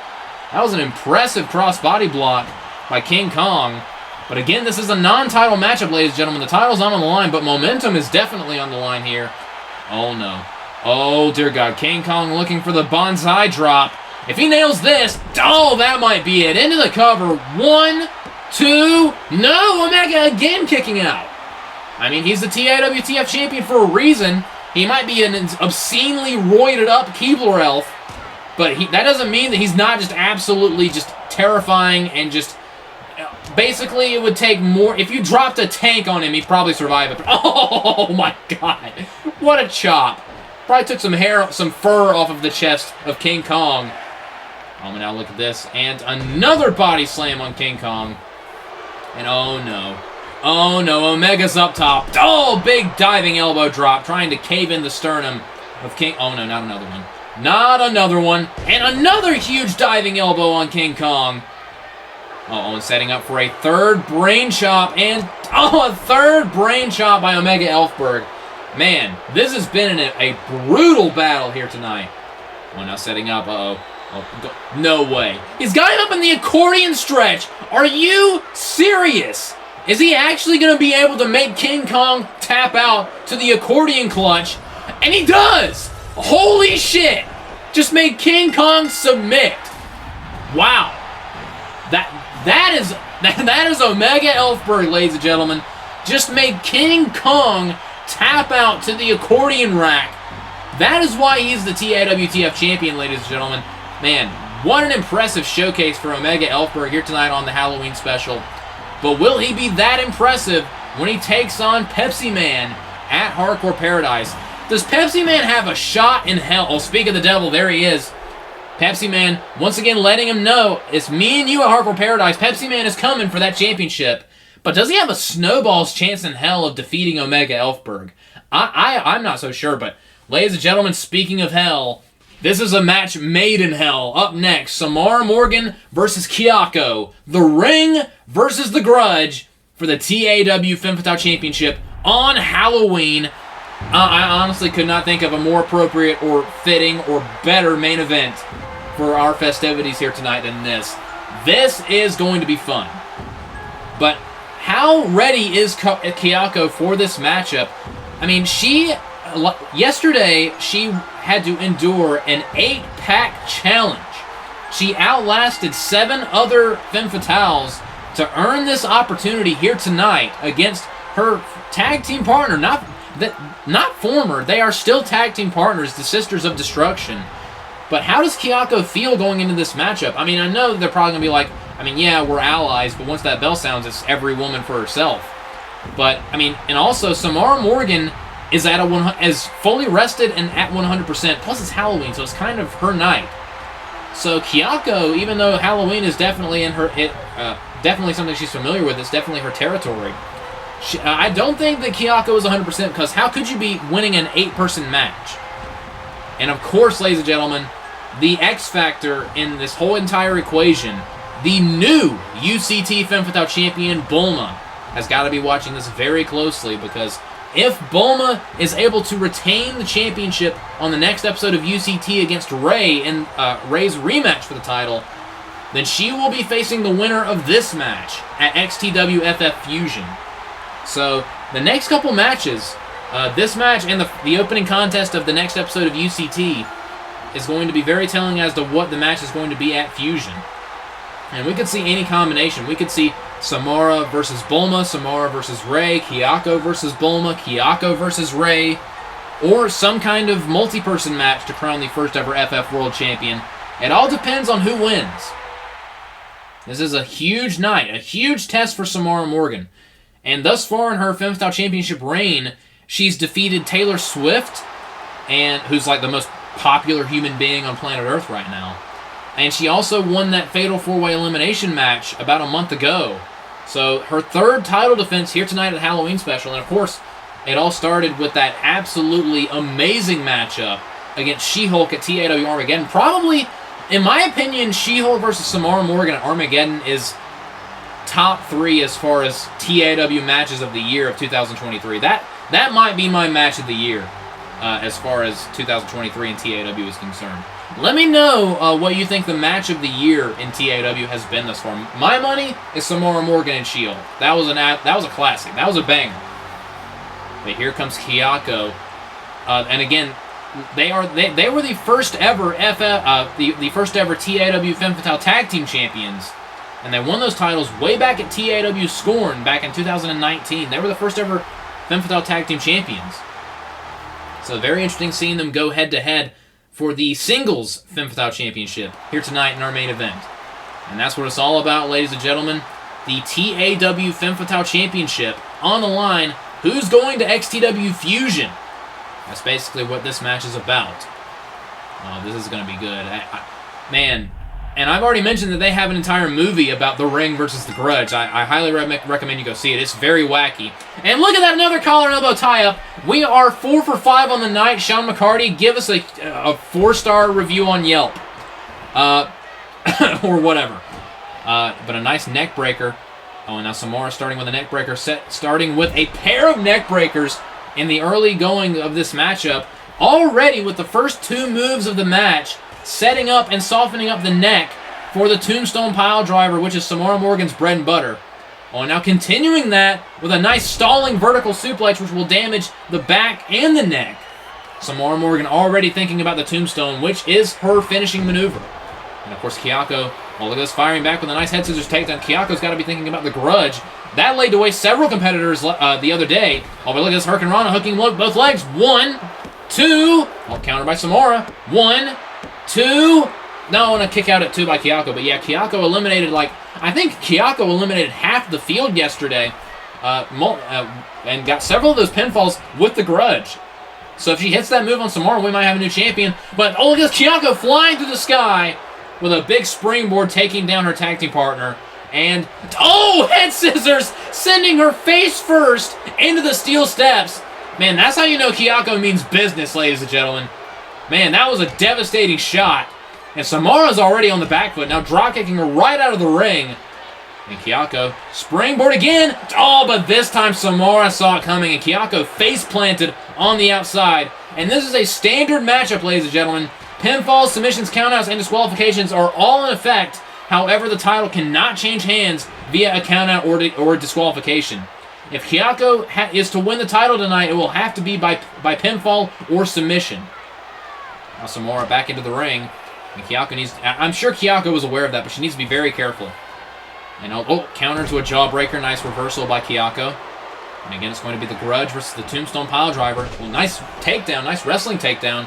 That was an impressive cross body block by King Kong. But again, this is a non-title matchup, ladies and gentlemen. The title's not on the line, but momentum is definitely on the line here. Oh, no. Oh, dear God. King Kong looking for the bonsai drop. If he nails this, that might be it. Into the cover. 1, 2. No, Omega again kicking out. I mean, he's the TAWTF champion for a reason. He might be an obscenely roided up Keebler elf, but that doesn't mean that he's not just absolutely just terrifying and just... Basically, it would take more... If you dropped a tank on him, he'd probably survive it. Oh, my God. What a chop. Probably took some fur off of the chest of King Kong. Now look at this. And another body slam on King Kong. And oh, no. Oh, no. Omega's up top. Big diving elbow drop. Trying to cave in the sternum of King... Oh, no, not another one. Not another one. And another huge diving elbow on King Kong. And setting up for a third brain chop. And, a third brain chop by Omega Elfberg. Man, this has been a brutal battle here tonight. Now setting up. No way. He's got him up in the accordion stretch. Are you serious? Is he actually going to be able to make King Kong tap out to the accordion clutch? And he does! Holy shit! Just made King Kong submit. Wow. That is Omega Elfberg, ladies and gentlemen. Just made King Kong tap out to the accordion rack. That is why he's the TAWTF champion, ladies and gentlemen. Man, what an impressive showcase for Omega Elfberg here tonight on the Halloween Special. But will he be that impressive when he takes on Pepsi Man at Hardcore Paradise? Does Pepsi Man have a shot in hell? Speak of the devil, there he is. Pepsi Man, once again letting him know, it's me and you at Hardcore Paradise. Pepsi Man is coming for that championship. But does he have a snowball's chance in hell of defeating Omega Elfberg? I'm not so sure, but ladies and gentlemen, speaking of hell, this is a match made in hell. Up next, Samara Morgan versus Kayako. The Ring versus The Grudge for the TAW Femme Fatale Championship on Halloween. I honestly could not think of a more appropriate or fitting or better main event for our festivities here tonight than this. This is going to be fun. But how ready is Kayako for this matchup? I mean, yesterday she had to endure an 8-pack challenge. She outlasted 7 other Femme Fatales to earn this opportunity here tonight against her tag team partner. Not former, they are still tag team partners, the Sisters of Destruction. But how does Kayako feel going into this matchup? I mean, I know they're probably going to be like, I mean, yeah, we're allies, but once that bell sounds, it's every woman for herself. But, I mean, and also, Samara Morgan is is fully rested and at 100%, plus it's Halloween, so it's kind of her night. So Kayako, even though Halloween is definitely definitely something she's familiar with, it's definitely her territory. I don't think that Kayako is 100%, because how could you be winning an 8-person match? And of course, ladies and gentlemen, the X factor in this whole entire equation, the new UCT Femme Fatale champion, Bulma, has got to be watching this very closely, because if Bulma is able to retain the championship on the next episode of UCT against Rey in Rey's rematch for the title, then she will be facing the winner of this match at XTWFF Fusion. So, the next couple matches, this match and the opening contest of the next episode of UCT is going to be very telling as to what the match is going to be at Fusion. And we could see any combination. We could see Samara versus Bulma, Samara versus Rey, Kayako versus Bulma, Kayako versus Rey, or some kind of multi-person match to crown the first ever FF World Champion. It all depends on who wins. This is a huge night, a huge test for Samara Morgan. And thus far in her Femme Fatale Championship reign, she's defeated Taylor Swift, and who's like the most popular human being on planet Earth right now. And she also won that Fatal 4-Way Elimination match about a month ago. So her third title defense here tonight at Halloween Special. And of course, it all started with that absolutely amazing matchup against She-Hulk at TAW Armageddon. Probably, in my opinion, She-Hulk versus Samara Morgan at Armageddon is top 3 as far as TAW matches of the year of 2023. That might be my match of the year as far as 2023 and TAW is concerned. Let me know what you think the match of the year in TAW has been thus far. My money is Samara Morgan and She-Hulk. That was a classic. That was a banger. But here comes Kayako, and again, they were the first ever the first ever TAW Femme Fatale Tag Team Champions, and they won those titles way back at TAW Scorn back in 2019. They were the first ever Femme Fatale Tag Team Champions. So very interesting seeing them go head to head for the singles Femme Fatale Championship here tonight in our main event. And that's what it's all about, ladies and gentlemen. The TAW Femme Fatale Championship on the line. Who's going to XTW Fusion? That's basically what this match is about. Oh, this is going to be good. Man, and I've already mentioned that they have an entire movie about The Ring versus The Grudge. I highly recommend you go see it. It's very wacky. And look at that, another collar and elbow tie-up. We are 4 for 5 on the night. Sean McCarty, give us a 4-star review on Yelp. Or whatever. But a nice neck breaker. Oh, and now Samara starting with a neck breaker, starting with a pair of neck breakers in the early going of this matchup. Already with the first 2 moves of the match, setting up and softening up the neck for the Tombstone Pile Driver, which is Samara Morgan's bread and butter. Oh, and now continuing that with a nice stalling vertical suplex, which will damage the back and the neck. Samara Morgan already thinking about the Tombstone, which is her finishing maneuver. And of course, Kayako, oh, look at this, firing back with a nice head scissors takedown. Kayako's got to be thinking about the Grudge. That laid away several competitors the other day. Oh, but look at this, Hurricane Rana hooking both legs. 1, 2. Oh, countered by Samara. 1, 2. No, and a kick out at 2 by Kayako. But yeah, Kayako eliminated, I think Kayako eliminated half the field yesterday. And got several of those pinfalls with the Grudge. So if she hits that move on Samara, we might have a new champion. But oh, look at this, Kayako flying through the sky with a big springboard taking down her tag team partner. And, oh, head scissors, sending her face first into the steel steps. Man, that's how you know Kayako means business, ladies and gentlemen. Man, that was a devastating shot. And Samara's already on the back foot, now drop kicking her right out of the ring. And Kayako, springboard again. Oh, but this time Samara saw it coming, and Kayako face planted on the outside. And this is a standard matchup, ladies and gentlemen. Pinfalls, submissions, countouts, and disqualifications are all in effect. However, the title cannot change hands via a countout or disqualification. If Kayako is to win the title tonight, it will have to be by pinfall or submission. Now Samara back into the ring. And Kayako needs... I'm sure Kayako was aware of that, but she needs to be very careful. And oh, counter to a jawbreaker. Nice reversal by Kayako. And again, it's going to be the Grudge versus the Tombstone Piledriver. Well, nice takedown, nice wrestling takedown.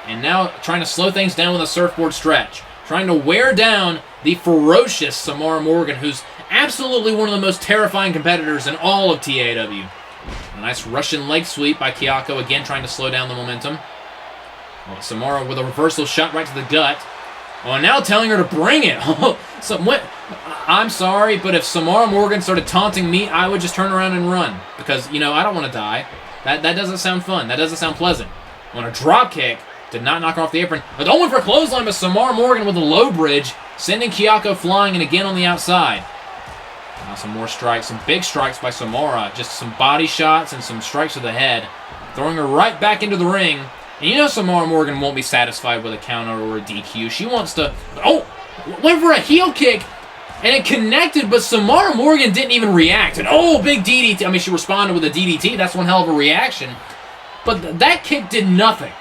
And now trying to slow things down with a surfboard stretch. Trying to wear down the ferocious Samara Morgan, who's absolutely one of the most terrifying competitors in all of TAW. A nice Russian leg sweep by Kayako, again trying to slow down the momentum. Well, Samara with a reversal shot right to the gut. Oh, now telling her to bring it. I'm sorry, but if Samara Morgan started taunting me, I would just turn around and run. Because, you know, I don't want to die. That doesn't sound fun. That doesn't sound pleasant. On a drop kick, did not knock her off the apron. But going for a clothesline, but Samara Morgan with a low bridge, sending Kayako flying and again on the outside. Now some more strikes, some big strikes by Samara. Just some body shots and some strikes to the head. Throwing her right back into the ring. And you know Samara Morgan won't be satisfied with a counter or a DQ. She wants to... Oh! Went for a heel kick, and it connected, but Samara Morgan didn't even react. And oh, big DDT. I mean, she responded with a DDT. That's one hell of a reaction. But that kick did nothing.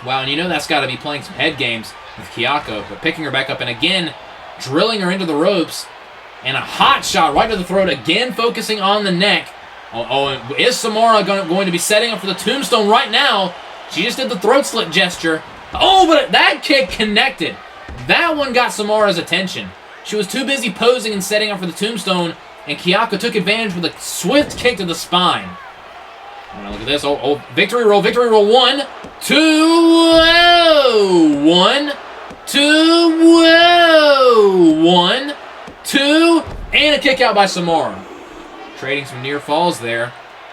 Wow, and you know that's got to be playing some head games with Kayako. But picking her back up and again, drilling her into the ropes. And a hot shot right to the throat, again focusing on the neck. Oh, is Samara going to be setting up for the tombstone right now? She just did the throat slit gesture. Oh, but that kick connected. That one got Samara's attention. She was too busy posing and setting up for the tombstone, and Kayako took advantage with a swift kick to the spine. Now look at this. Oh, victory roll, victory roll. 1, 2, whoa. 1, 2, whoa. 1, 2, and a kick out by Samara. Trading some near falls there.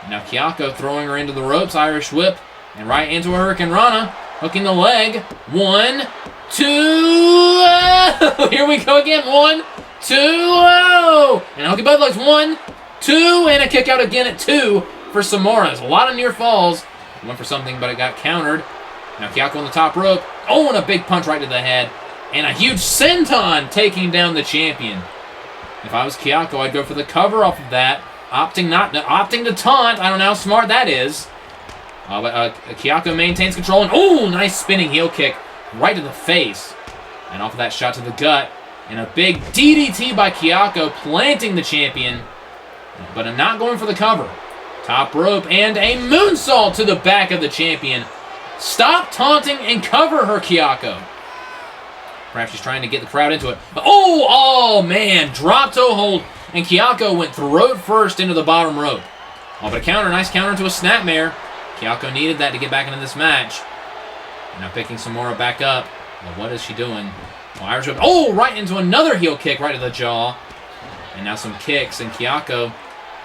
Now Kayako throwing her into the ropes, Irish whip, and right into a Hurricane Rana, hooking the leg. 1, 2, oh. Here we go again. 1, 2, oh. And hooking both legs. 1, 2, and a kick out again at 2 for Samara. There's a lot of near falls. Went for something, but it got countered. Now Kayako on the top rope. Oh, and a big punch right to the head. And a huge senton taking down the champion. If I was Kayako, I'd go for the cover off of that. Opting to taunt. I don't know how smart that is. But Kayako maintains control. And oh, nice spinning heel kick right to the face. And off of that shot to the gut. And a big DDT by Kayako, planting the champion. But I'm not going for the cover. Top rope and a moonsault to the back of the champion. Stop taunting and cover her, Kayako. Perhaps she's trying to get the crowd into it. Oh, man. Drop toe hold. And Kayako went throat first into the bottom rope. Oh, but a counter. Nice counter to a snapmare. Kayako needed that to get back into this match. Now picking Samara back up. Well, what is she doing? Oh, Irish whip. Oh, right into another heel kick right to the jaw. And now some kicks. And Kayako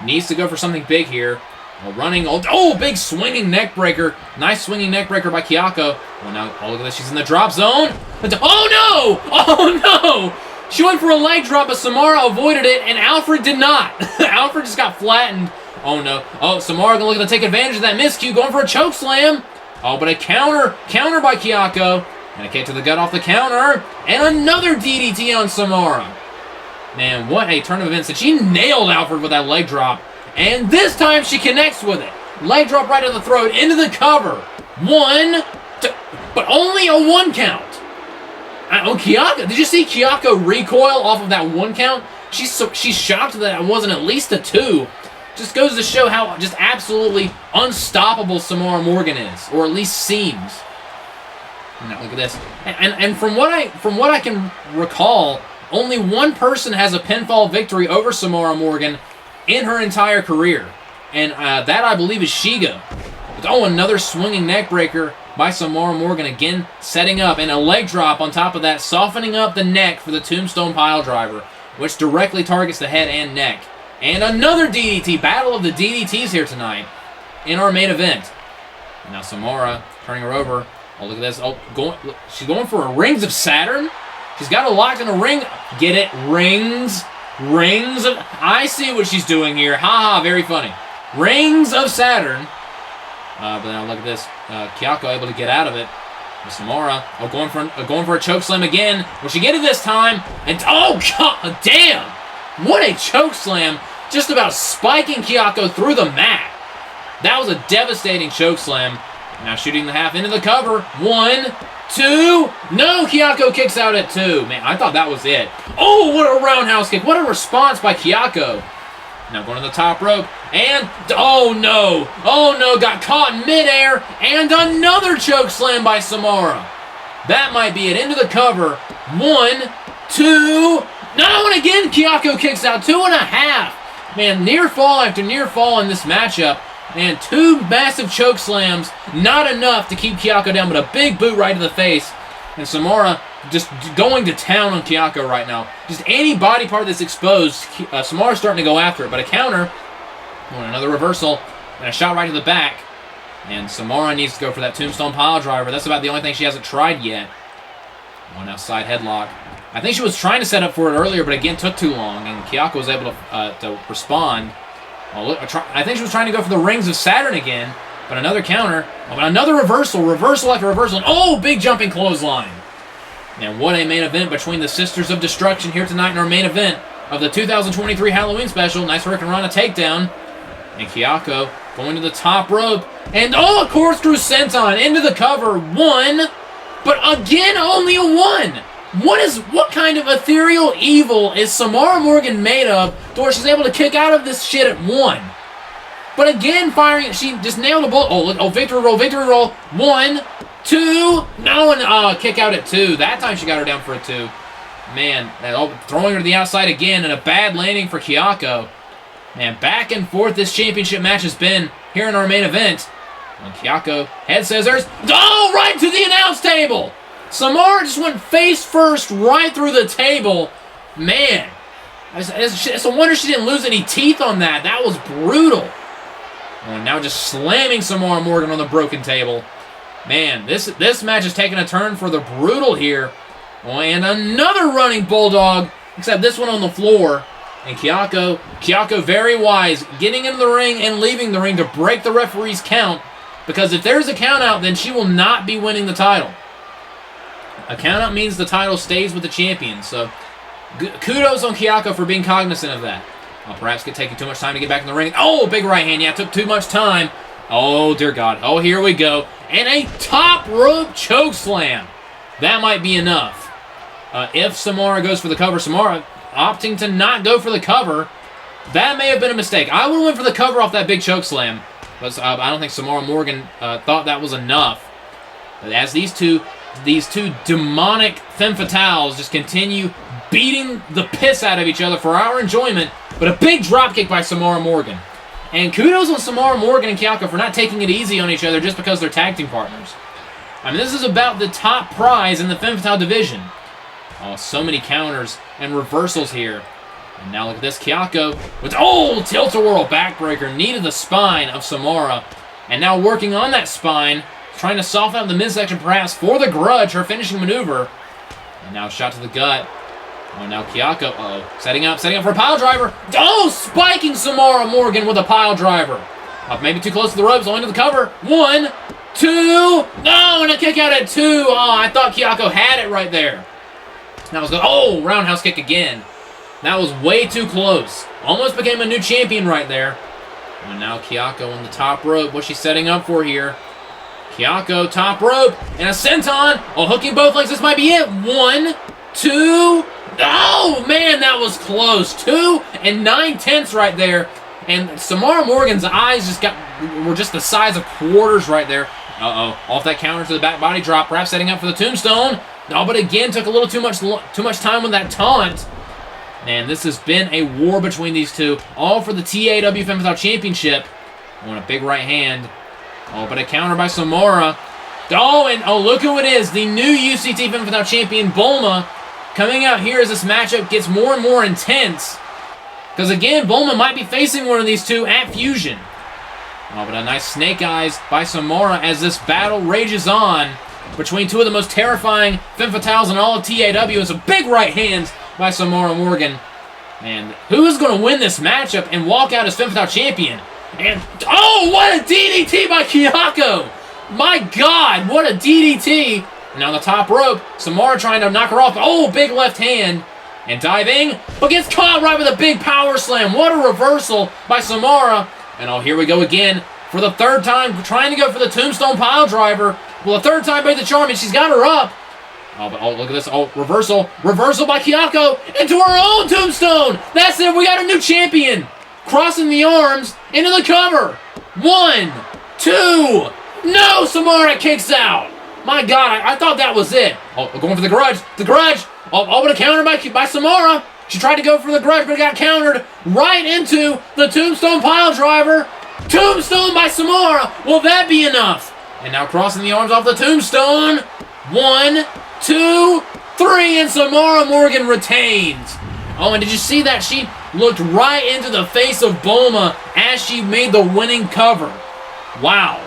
needs to go for something big here. Well, running. Oh, big swinging neck breaker. Nice swinging neck breaker by Kayako. Well, now, oh, look at this. She's in the drop zone. Oh, no! Oh, no! She went for a leg drop, but Samara avoided it, and Alfred did not. Alfred just got flattened. Oh, no. Oh, Samara looking to take advantage of that miscue, going for a choke slam. Oh, but a counter by Kayako. And a kick to the gut off the counter. And another DDT on Samara. Man, what a turn of events. And she nailed Alfred with that leg drop. And this time she connects with it. Leg drop right to the throat, into the cover. 1, 2, but only a 1 count. Oh, Kayako, did you see Kayako recoil off of that 1 count? She's shocked that it wasn't at least a 2. Just goes to show how just absolutely unstoppable Samara Morgan is, or at least seems. Now look at this. And from what I can recall, only one person has a pinfall victory over Samara Morgan in her entire career, and that I believe is Shiga. Oh, another swinging neck breaker by Samara Morgan again, setting up, and a leg drop on top of that, softening up the neck for the Tombstone Pile Driver, which directly targets the head and neck. And another DDT, battle of the DDTs here tonight in our main event. Now Samara turning her over. Oh, look at this. Oh, she's going for a Rings of Saturn. She's got a lock in a ring. Get it? Rings of... I see what she's doing here. Ha ha, very funny. Rings of Saturn. But now look at this. Kayako able to get out of it. Samara, going for a choke slam again. Will she get it this time? And oh god damn! What a choke slam! Just about spiking Kayako through the mat. That was a devastating choke slam. Now shooting the half into the cover. 1, 2. No, Kayako kicks out at 2. Man, I thought that was it. Oh, what a roundhouse kick! What a response by Kayako. Now going to the top rope, and oh no, got caught in midair, and another choke slam by Samara. That might be it, into the cover. 1, 2, no, and again, Kayako kicks out 2.5. Man, near fall after near fall in this matchup, and 2 massive choke slams, not enough to keep Kayako down, but a big boot right to the face, and Samara just going to town on Kayako right now. Just any body part that's exposed, Samara's starting to go after it. But a counter, another reversal, and a shot right to the back. And Samara needs to go for that Tombstone Pile Driver. That's about the only thing she hasn't tried yet. One outside headlock. I think she was trying to set up for it earlier, but again took too long, and Kayako was able to respond. Oh, look, I think she was trying to go for the Rings of Saturn again, but another counter. Oh, but another reversal after reversal. And oh, big jumping clothesline. And what a main event between the Sisters of Destruction here tonight in our main event of the 2023 Halloween Special. Nice Hurricane Rana takedown. And Kayako going to the top rope. And oh, a corkscrew senton into the cover. 1. But again, only a 1. What kind of ethereal evil is Samara Morgan made of to where she's able to kick out of this shit at 1? But again, firing, she just nailed a bullet. Oh, look, oh, victory roll. 1, 2, no, and kick out at 2. That time she got her down for a 2. Man, throwing her to the outside again, and a bad landing for Kayako. Man, back and forth this championship match has been here in our main event. And Kayako, head scissors. Oh, right to the announce table! Samara just went face first right through the table. Man, it's a wonder she didn't lose any teeth on that. That was brutal. And now just slamming Samara Morgan on the broken table. Man, this match has taken a turn for the brutal here. Oh, and another running bulldog, except this one on the floor. And Kayako very wise, getting into the ring and leaving the ring to break the referee's count. Because if there's a count out, then she will not be winning the title. A count out means the title stays with the champion. So kudos on Kayako for being cognizant of that. Perhaps could take too much time to get back in the ring. Oh, big right hand. Yeah, it took too much time. Oh, dear God. Oh, here we go. And a top rope choke slam. That might be enough. If Samara goes for the cover, Samara opting to not go for the cover, that may have been a mistake. I would have went for the cover off that big choke slam. But I don't think Samara Morgan thought that was enough. But as these two demonic femme fatales just continue beating the piss out of each other for our enjoyment, but a big dropkick by Samara Morgan. And kudos on Samara Morgan and Kayako for not taking it easy on each other just because they're tag team partners. I mean, this is about the top prize in the femme fatale division. Oh, so many counters and reversals here. And now look at this, Kayako with, oh, tilt-a-whirl backbreaker, knee to the spine of Samara. And now working on that spine, trying to soften out the midsection perhaps for the grudge, her finishing maneuver. And now shot to the gut. Oh, now Kayako, setting up for a pile driver. Oh, spiking Samara Morgan with a pile driver. Maybe too close to the ropes, only to the cover. 1, 2, no, and a kick out at 2. Oh, I thought Kayako had it right there. That was good. Oh, roundhouse kick again. That was way too close. Almost became a new champion right there. And now Kayako on the top rope. What's she setting up for here? Kayako, top rope, and a senton. Oh, hooking both legs. This might be it. 1, 2. Oh, man, that was close. 2 9/10 right there. And Samara Morgan's eyes were just the size of quarters right there. Off that counter to the back body drop. Perhaps setting up for the tombstone. No, but again, took a little too much time with that taunt. Man, this has been a war between these two. All for the TAW Femme Fatale Championship. On a big right hand. Oh, but a counter by Samara. Oh, and oh, look who it is. The new UCT Femme Fatale champion, Bulma, coming out here as this matchup gets more and more intense. Because again, Bulma might be facing one of these two at Fusion. Oh, but a nice snake eyes by Samara as this battle rages on between two of the most terrifying Femme Fatales in all of TAW, and some big right hands by Samara Morgan. And who is going to win this matchup and walk out as Femme Fatale champion? And, oh, what a DDT by Kayako! My God, what a DDT! And on the top rope, Samara trying to knock her off. Oh, big left hand. And diving, but gets caught right with a big power slam. What a reversal by Samara. And oh, here we go again for the third time, trying to go for the tombstone pile driver. Well, the third time by the charm, and she's got her up. Oh, but oh, look at this. Oh, reversal. Reversal by Kayako into her own tombstone. That's it. We got a new champion. Crossing the arms into the cover. 1, 2. No, Samara kicks out. My God, I thought that was it. Oh, going for the grudge. The grudge. Oh, but a counter by Samara. She tried to go for the grudge, but got countered right into the tombstone pile driver. Tombstone by Samara. Will that be enough? And now crossing the arms off the tombstone. 1, 2, 3, and Samara Morgan retains. Oh, and did you see that? She looked right into the face of Bulma as she made the winning cover. Wow.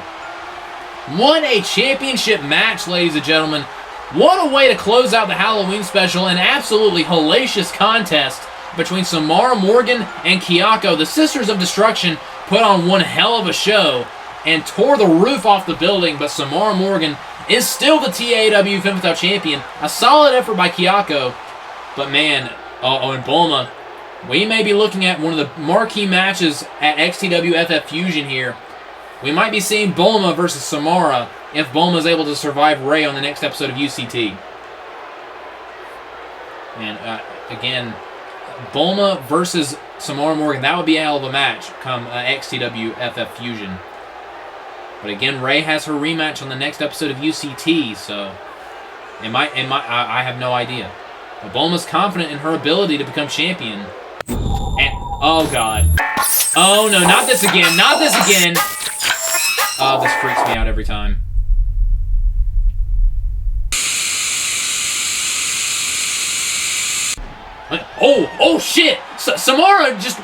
What a championship match, ladies and gentlemen. What a way to close out the Halloween special. An absolutely hellacious contest between Samara Morgan and Kayako. The Sisters of Destruction put on one hell of a show and tore the roof off the building, but Samara Morgan is still the TAW Femme Fatale champion. A solid effort by Kayako, but man, oh, and Bulma, we may be looking at one of the marquee matches at XTW FF Fusion here. We might be seeing Bulma versus Samara if Bulma is able to survive Rey on the next episode of UCT. And again, Bulma versus Samara Morgan, that would be a hell of a match come XTW FF Fusion. But again, Rey has her rematch on the next episode of UCT, so I have no idea. But Bulma's confident in her ability to become champion. And, oh God. Oh no, not this again, not this again. Oh, this freaks me out every time. Oh shit! Samara just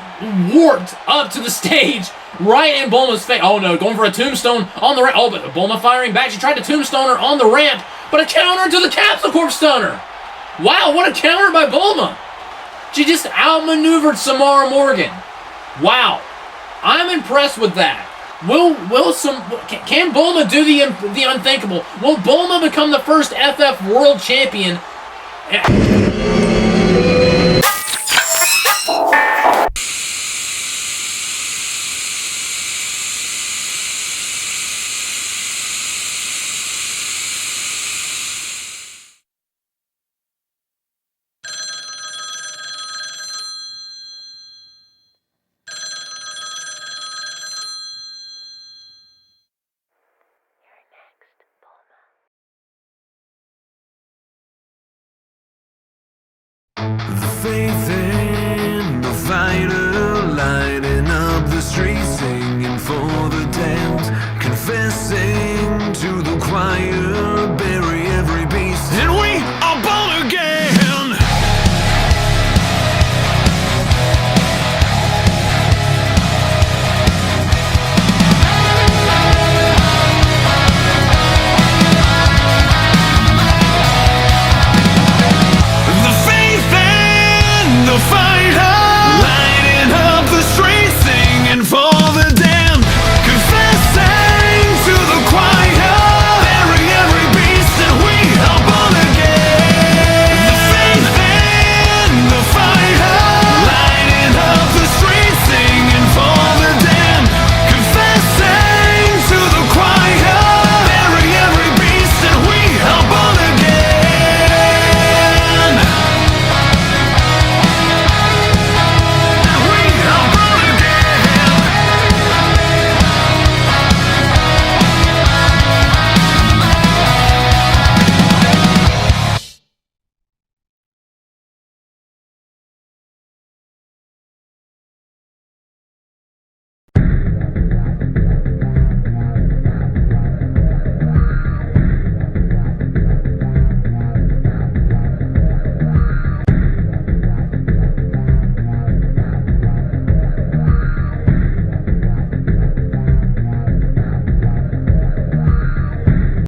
warped up to the stage right in Bulma's face. Oh no, going for a tombstone on the ramp. Oh, but Bulma firing back. She tried to tombstone her on the ramp, but a counter to the Capsule Corp stunner. Wow, what a counter by Bulma. She just outmaneuvered Samara Morgan. Wow, I'm impressed with that. Can Bulma do the unthinkable? Will Bulma become the first FF World Champion? The faith in the fighter, lighting up the streets, singing for the damned, confessing to the choir.